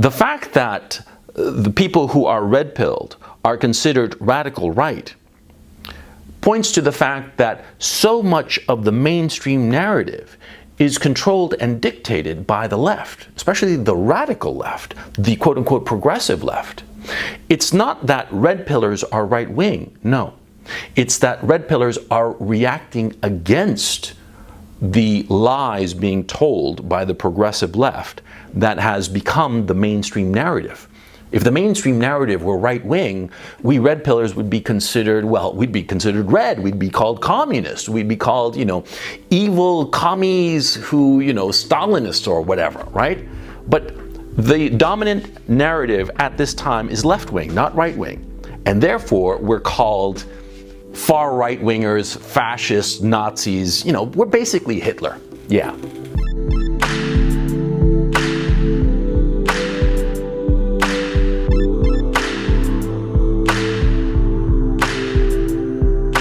The fact that the people who are red-pilled are considered radical right points to the fact that so much of the mainstream narrative is controlled and dictated by the left, especially the radical left, the quote-unquote progressive left. It's not that red pillars are right-wing, no. It's that red pillars are reacting against the lies being told by the progressive left that has become the mainstream narrative. If the mainstream narrative were right-wing, we red pillars would be considered, well, we'd be considered red. We'd be called communists. We'd be called, evil commies who, Stalinists or whatever, right? But the dominant narrative at this time is left-wing, not right-wing. And therefore, we're called far right-wingers, fascists, Nazis. We're basically Hitler. Yeah.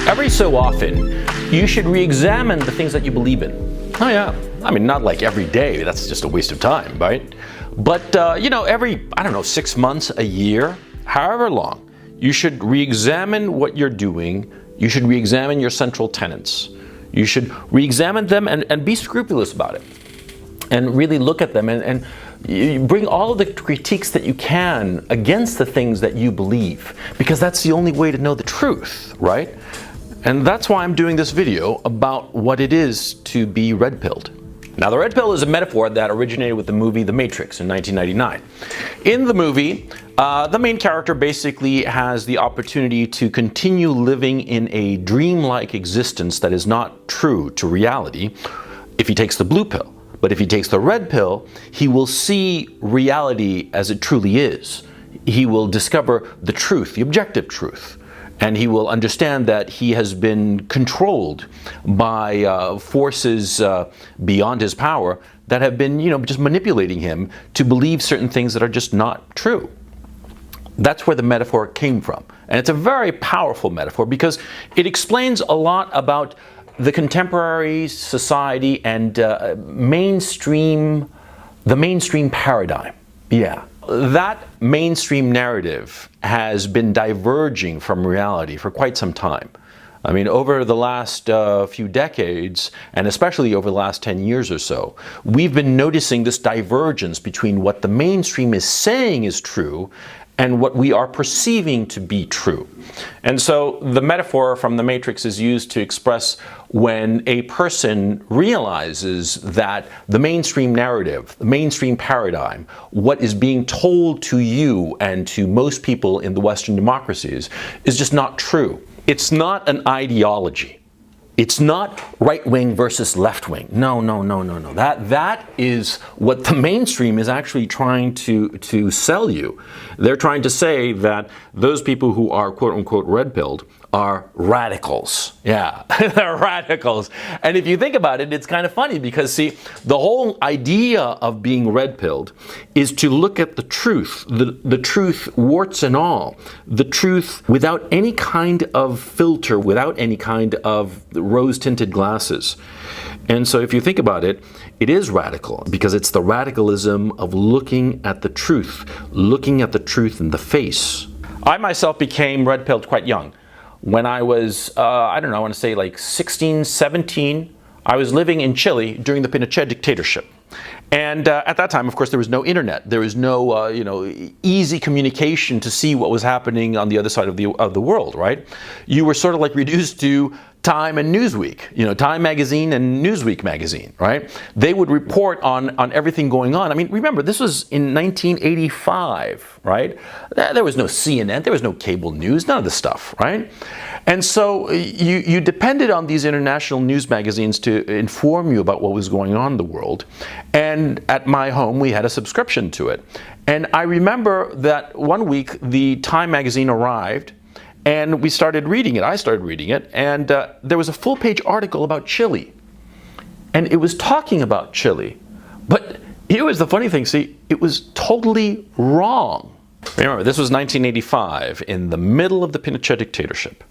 Every so often, you should re-examine the things that you believe in. Oh yeah, I mean, not like every day, that's just a waste of time, right? But, every, 6 months, a year, however long, you should re-examine what you're doing. You should re-examine your central tenets. You should re-examine them and be scrupulous about it. And really look at them and you bring all of the critiques that you can against the things that you believe, because that's the only way to know the truth, right? And that's why I'm doing this video about what it is to be red-pilled. Now, the red pill is a metaphor that originated with the movie The Matrix in 1999. In the movie, the main character basically has the opportunity to continue living in a dreamlike existence that is not true to reality if he takes the blue pill. But if he takes the red pill, he will see reality as it truly is. He will discover the truth, the objective truth. And he will understand that he has been controlled by forces beyond his power that have been, just manipulating him to believe certain things that are just not true. That's where the metaphor came from. And it's a very powerful metaphor because it explains a lot about the contemporary society and the mainstream paradigm. Yeah. That mainstream narrative has been diverging from reality for quite some time. I mean, over the last few decades, and especially over the last 10 years or so, we've been noticing this divergence between what the mainstream is saying is true and what we are perceiving to be true. And so the metaphor from The Matrix is used to express when a person realizes that the mainstream narrative, the mainstream paradigm, what is being told to you and to most people in the Western democracies is just not true. It's not an ideology. It's not right-wing versus left-wing. No. That is what the mainstream is actually trying to sell you. They're trying to say that those people who are quote-unquote red-pilled are radicals. Yeah, they're radicals. And if you think about it, it's kind of funny because, see, the whole idea of being red-pilled is to look at the truth, the truth warts and all, the truth without any kind of filter, without any kind of rose-tinted glasses. And so if you think about it, it is radical because it's the radicalism of looking at the truth in the face. I myself became red-pilled quite young. When I was, I want to say like 16, 17, I was living in Chile during the Pinochet dictatorship. And at that time, of course, there was no internet. There was no, easy communication to see what was happening on the other side of the world, right? You were sort of like reduced to Time and Newsweek, Time magazine and Newsweek magazine, right? They would report on everything going on. I mean, remember, this was in 1985, right? There was no CNN, there was no cable news, none of this stuff, right? And so you depended on these international news magazines to inform you about what was going on in the world. And at my home, we had a subscription to it. And I remember that one week, the Time magazine arrived, and we started reading it. I started reading it, and there was a full-page article about Chile. And it was talking about Chile. But here was the funny thing, see, it was totally wrong. Remember, this was 1985, in the middle of the Pinochet dictatorship.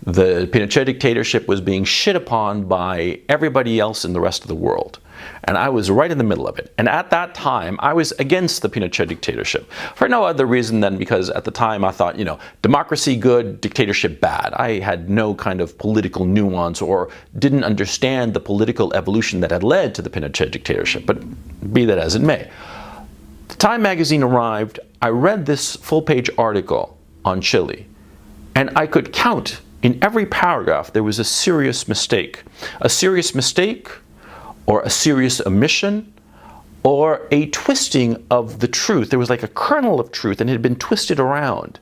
The Pinochet dictatorship was being shit upon by everybody else in the rest of the world. And I was right in the middle of it. And at that time, I was against the Pinochet dictatorship. For no other reason than because at the time I thought, democracy good, dictatorship bad. I had no kind of political nuance or didn't understand the political evolution that had led to the Pinochet dictatorship. But be that as it may. The Time magazine arrived. I read this full-page article on Chile. And I could count in every paragraph there was a serious mistake. A serious mistake, or a serious omission, or a twisting of the truth. There was like a kernel of truth and it had been twisted around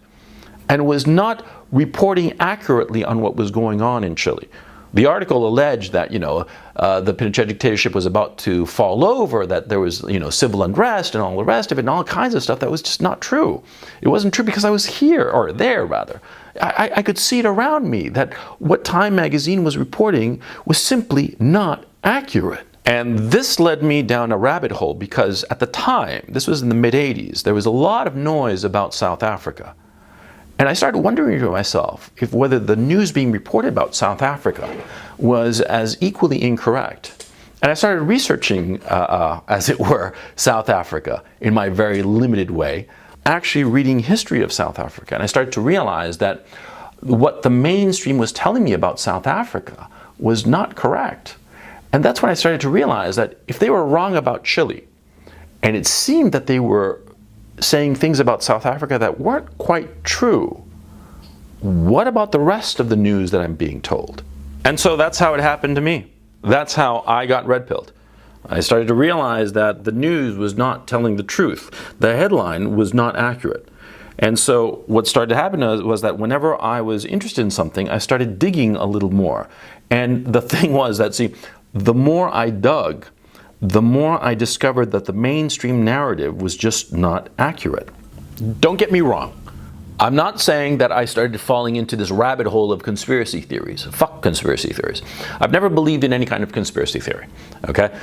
and was not reporting accurately on what was going on in Chile. The article alleged that, the Pinochet dictatorship was about to fall over, that there was, civil unrest and all the rest of it and all kinds of stuff that was just not true. It wasn't true because I was here, or there rather. I could see it around me that what Time magazine was reporting was simply not accurate. And this led me down a rabbit hole because at the time, this was in the mid-'80s, there was a lot of noise about South Africa. And I started wondering to myself if whether the news being reported about South Africa was as equally incorrect. And I started researching, as it were, South Africa in my very limited way, actually reading history of South Africa. And I started to realize that what the mainstream was telling me about South Africa was not correct. And that's when I started to realize that if they were wrong about Chile, and it seemed that they were saying things about South Africa that weren't quite true, what about the rest of the news that I'm being told? And so that's how it happened to me. That's how I got red-pilled. I started to realize that the news was not telling the truth. The headline was not accurate. And so what started to happen was that whenever I was interested in something, I started digging a little more. And the thing was that, the more I dug, the more I discovered that the mainstream narrative was just not accurate. Don't get me wrong. I'm not saying that I started falling into this rabbit hole of conspiracy theories. Fuck conspiracy theories. I've never believed in any kind of conspiracy theory, okay?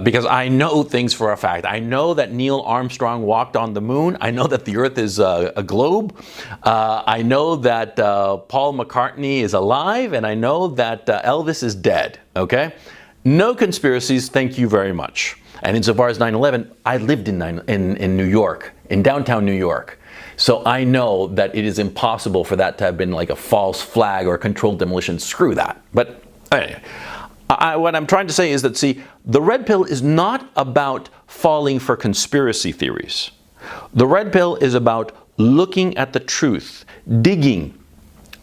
Because I know things for a fact. I know that Neil Armstrong walked on the moon. I know that the Earth is a globe. I know that Paul McCartney is alive, and I know that Elvis is dead, okay? No conspiracies, thank you very much. And insofar as 9/11, I lived in New York, in downtown New York. So I know that it is impossible for that to have been like a false flag or a controlled demolition. Screw that. But anyway, what I'm trying to say is that, the red pill is not about falling for conspiracy theories. The red pill is about looking at the truth, digging,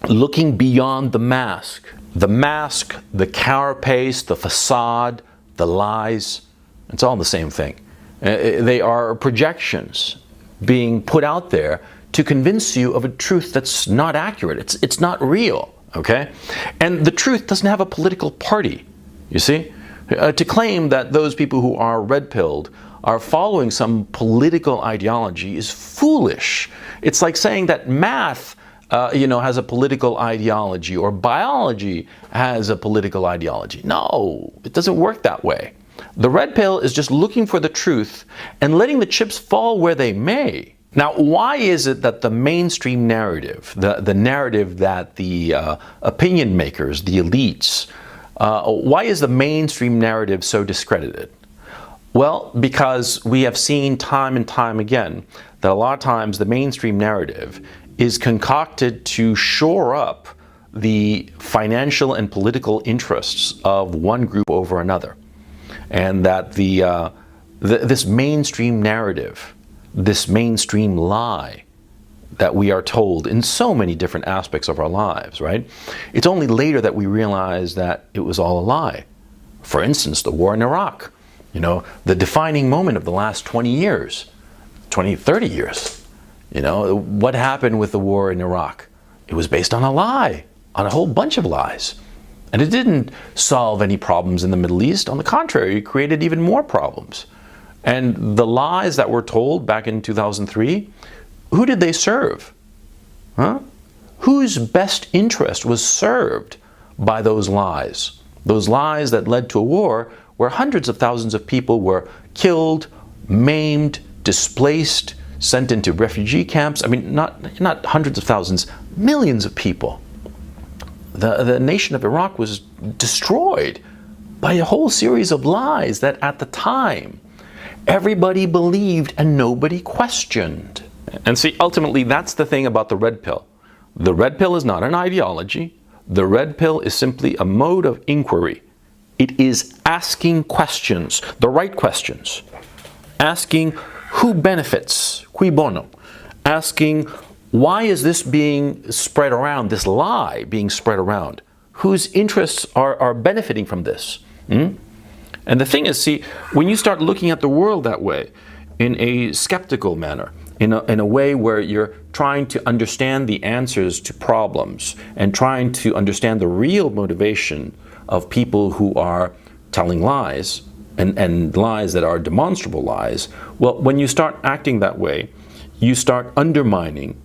looking beyond the mask. The mask, the carapace, the facade, the lies, it's all the same thing. They are projections being put out there to convince you of a truth that's not accurate. It's not real, okay? And the truth doesn't have a political party, you see? To claim that those people who are red-pilled are following some political ideology is foolish. It's like saying that math has a political ideology, or biology has a political ideology. No, it doesn't work that way. The red pill is just looking for the truth and letting the chips fall where they may. Now, why is it that the mainstream narrative, the narrative that the opinion makers, the elites, why is the mainstream narrative so discredited? Well, because we have seen time and time again that a lot of times the mainstream narrative is concocted to shore up the financial and political interests of one group over another. And that this mainstream narrative, this mainstream lie that we are told in so many different aspects of our lives, right? It's only later that we realize that it was all a lie. For instance, the war in Iraq, the defining moment of the last 20 years, 20, 30 years. What happened with the war in Iraq? It was based on a lie, on a whole bunch of lies. And it didn't solve any problems in the Middle East. On the contrary, it created even more problems. And the lies that were told back in 2003, who did they serve? Huh? Whose best interest was served by those lies? Those lies that led to a war where hundreds of thousands of people were killed, maimed, displaced, sent into refugee camps. I mean, not hundreds of thousands, millions of people. The nation of Iraq was destroyed by a whole series of lies that at the time everybody believed and nobody questioned. And see, ultimately, that's the thing about the red pill. The red pill is not an ideology. The red pill is simply a mode of inquiry. It is asking questions, the right questions. Asking who benefits, cui bono. Asking why is this being spread around, this lie being spread around? Whose interests are benefiting from this? And the thing is, see, when you start looking at the world that way, in a skeptical manner, in a way where you're trying to understand the answers to problems and trying to understand the real motivation of people who are telling lies and lies that are demonstrable lies, well, when you start acting that way, you start undermining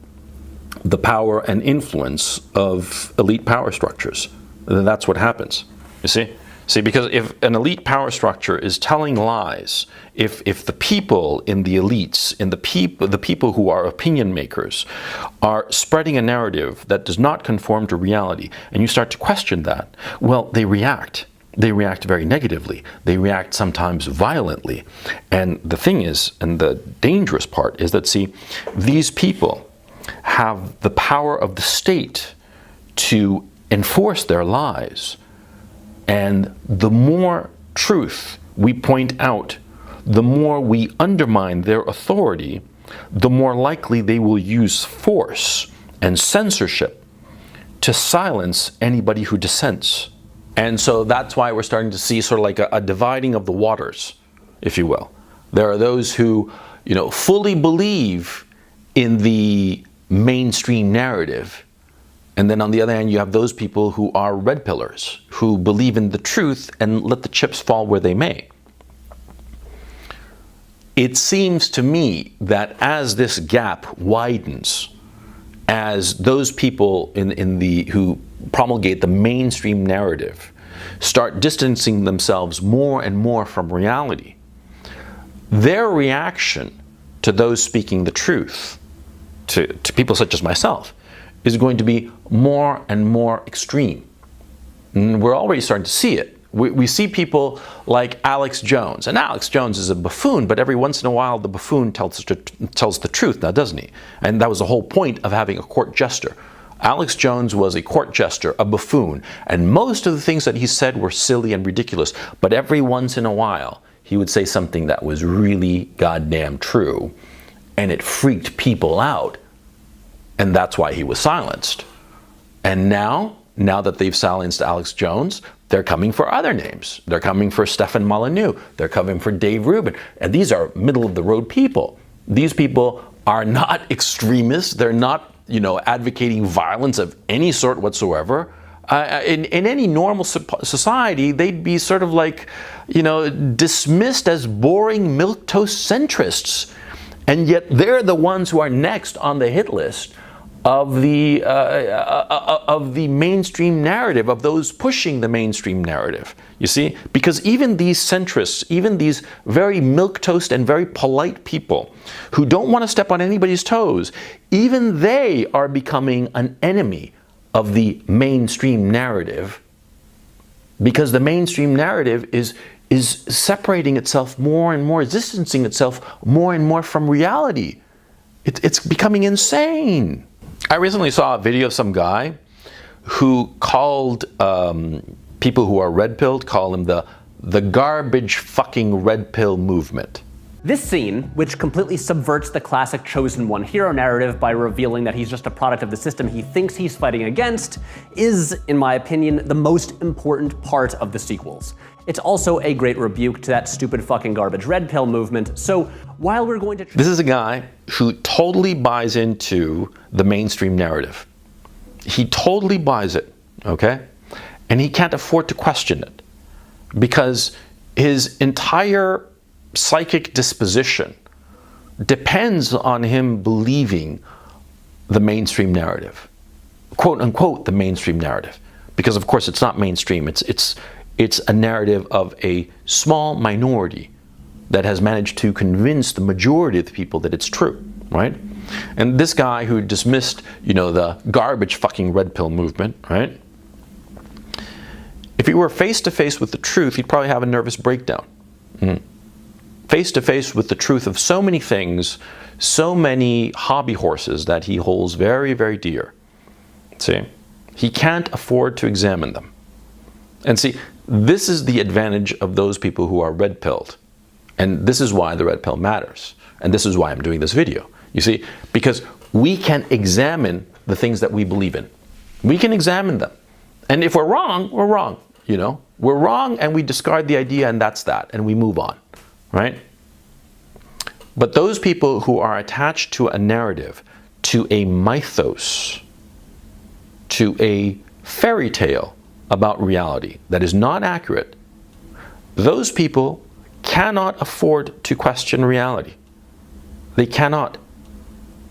the power and influence of elite power structures. And that's what happens, you see? See, because if an elite power structure is telling lies, if the people in the elites, in the people who are opinion makers, are spreading a narrative that does not conform to reality, and you start to question that, well, they react. They react very negatively. They react sometimes violently. And the thing is, and the dangerous part is that, see, these people have the power of the state to enforce their lies. And the more truth we point out, the more we undermine their authority, the more likely they will use force and censorship to silence anybody who dissents. And so that's why we're starting to see sort of like a dividing of the waters, if you will. There are those who, fully believe in the mainstream narrative. And then on the other hand, you have those people who are red pillars, who believe in the truth and let the chips fall where they may. It seems to me that as this gap widens, as those people who promulgate the mainstream narrative start distancing themselves more and more from reality, their reaction to those speaking the truth, to people such as myself, is going to be more and more extreme. And we're already starting to see it. We see people like Alex Jones, and Alex Jones is a buffoon, but every once in a while the buffoon tells the truth now, doesn't he? And that was the whole point of having a court jester. Alex Jones was a court jester, a buffoon, and most of the things that he said were silly and ridiculous, but every once in a while he would say something that was really goddamn true, and it freaked people out, and that's why he was silenced. And now that they've silenced Alex Jones, they're coming for other names. They're coming for Stefan Molyneux. They're coming for Dave Rubin. And these are middle-of-the-road people. These people are not extremists. They're not, advocating violence of any sort whatsoever. In any normal society, they'd be sort of like, dismissed as boring milquetoast centrists. And yet they're the ones who are next on the hit list of the mainstream narrative, of those pushing the mainstream narrative. You see? Because even these centrists, even these very milquetoast and very polite people who don't want to step on anybody's toes, even they are becoming an enemy of the mainstream narrative, because the mainstream narrative is separating itself more and more, distancing itself more and more from reality. It's becoming insane. I recently saw a video of some guy who called people who are red-pilled, call him the garbage fucking red pill movement. This scene, which completely subverts the classic chosen one hero narrative by revealing that he's just a product of the system he thinks he's fighting against, is, in my opinion, the most important part of the sequels. It's also a great rebuke to that stupid fucking garbage red pill movement. So while we're going to... This is a guy who totally buys into the mainstream narrative. He totally buys it, okay? And he can't afford to question it, because his entire psychic disposition depends on him believing the mainstream narrative, quote unquote the mainstream narrative, because of course it's not mainstream. It's a narrative of a small minority that has managed to convince the majority of the people that it's true, right? And this guy who dismissed, the garbage fucking red pill movement, right? If he were face to face with the truth, he'd probably have a nervous breakdown. Face to face with the truth of so many things, so many hobby horses that he holds very, very dear. See, he can't afford to examine them. And see, this is the advantage of those people who are red-pilled. And this is why the red pill matters. And this is why I'm doing this video. You see, because we can examine the things that we believe in. We can examine them. And if we're wrong, we're wrong. We're wrong and we discard the idea and that's that. And we move on, right? But those people who are attached to a narrative, to a mythos, to a fairy tale about reality that is not accurate, those people cannot afford to question reality. They cannot,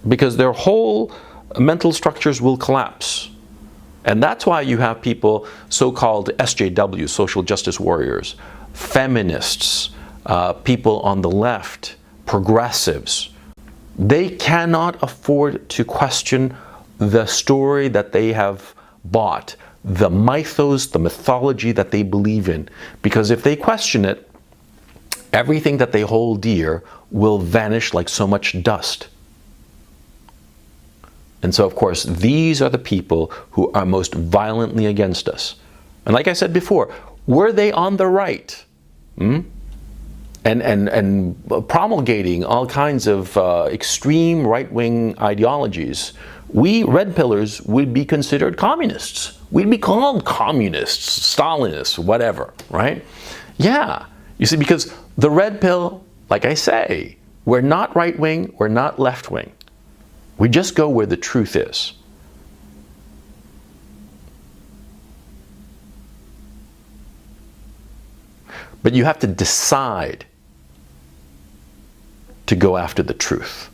because their whole mental structures will collapse. And that's why you have people, so-called SJWs, social justice warriors, feminists, people on the left, progressives. They cannot afford to question the story that they have bought, the mythos, the mythology that they believe in. Because if they question it, everything that they hold dear will vanish like so much dust. And so, of course, these are the people who are most violently against us. And like I said before, were they on the right? And promulgating all kinds of extreme right-wing ideologies, we red pillars would be considered communists. We'd be called communists, Stalinists, whatever, right? Yeah, you see, because the red pill, like I say, we're not right-wing, we're not left-wing. We just go where the truth is. But you have to decide to go after the truth.